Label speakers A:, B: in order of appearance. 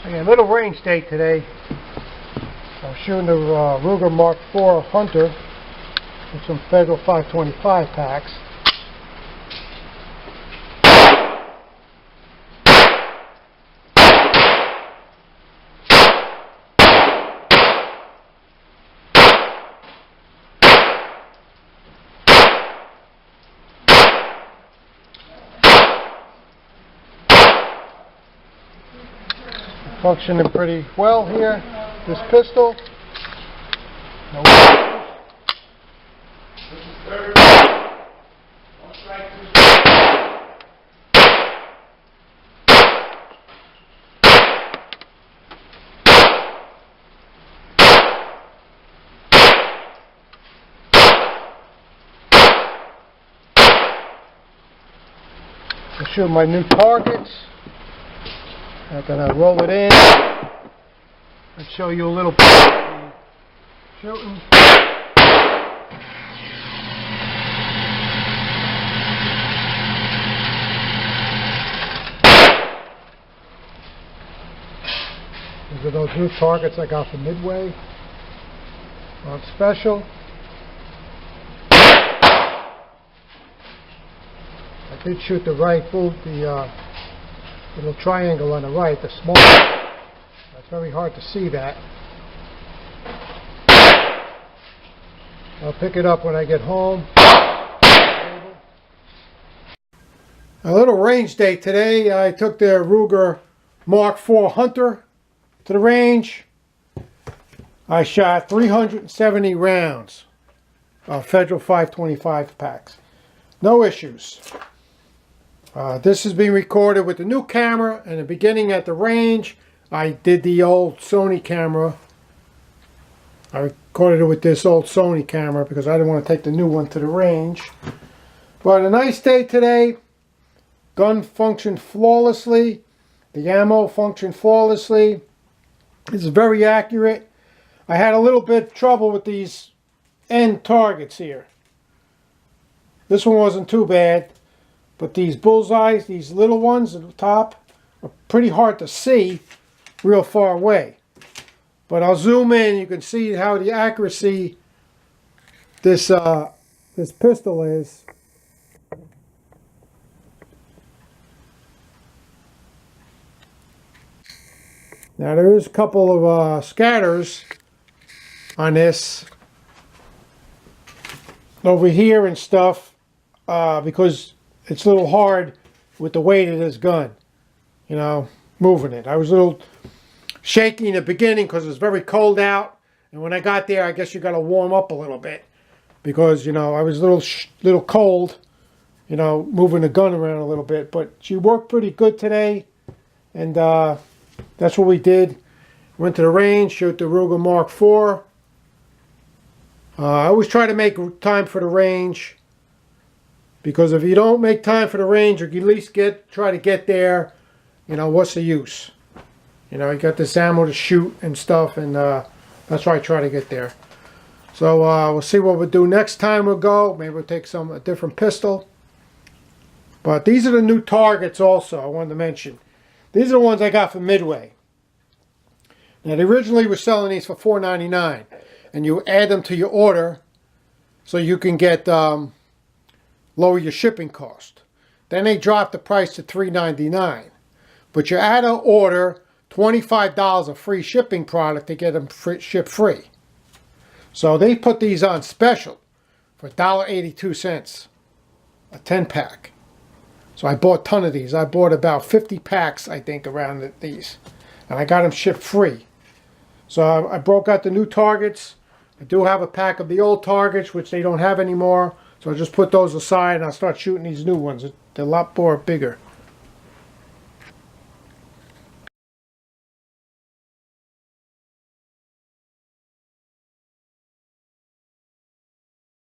A: A little range day today. I'm shooting the Ruger Mark IV Hunter with some Federal 525 packs. Functioning pretty well here. This pistol. No issues. This is 30. One strike, two strikes. I shoot my new targets. I'm going to roll it in and show you a little bit of shooting. These are those new targets I got from Midway on special. I did shoot the right boot, the little triangle on the right, the small one. It's very hard to see that. I'll pick it up when I get home. A little range day today. I took the Ruger Mark IV Hunter to the range. I shot 370 rounds of Federal 525 packs. No issues. This is being recorded with the new camera. In the beginning at the range, I did the old Sony camera. I recorded it with this old Sony camera because I didn't want to take the new one to the range. But a nice day today. Gun functioned flawlessly. The ammo functioned flawlessly. It's very accurate. I had a little bit of trouble with these end targets here. This one wasn't too bad. But these bullseyes, these little ones at the top, are pretty hard to see real far away. But I'll zoom in, you can see how the accuracy this pistol is. Now there is a couple of scatters on this over here and stuff because it's a little hard with the weight of this gun, you know, moving it. I was a little shaky in the beginning because it was very cold out. And when I got there, I guess you got to warm up a little bit. Because, you know, I was a little cold, you know, moving the gun around a little bit. But she worked pretty good today. And that's what we did. Went to the range, shot the Ruger Mark IV. I always try to make time for the range. Because if you don't make time for the range, or you at least try to get there, you know, what's the use? You know, you got this ammo to shoot and stuff, and that's why I try to get there. So we'll see what we'll do next time we'll go. Maybe we'll take a different pistol. But these are the new targets also I wanted to mention. These are the ones I got from Midway. Now, they originally were selling these for $4.99, and you add them to your order so you can get lower your shipping cost. Then they dropped the price to $3.99. But you add an order, $25 of free shipping product to get them ship free. So they put these on special for $1.82, a 10-pack. So I bought a ton of these. I bought about 50 packs, I think, around these. And I got them shipped free. So I broke out the new targets. I do have a pack of the old targets, which they don't have anymore. So I'll just put those aside and I'll start shooting these new ones. They're a lot more bigger.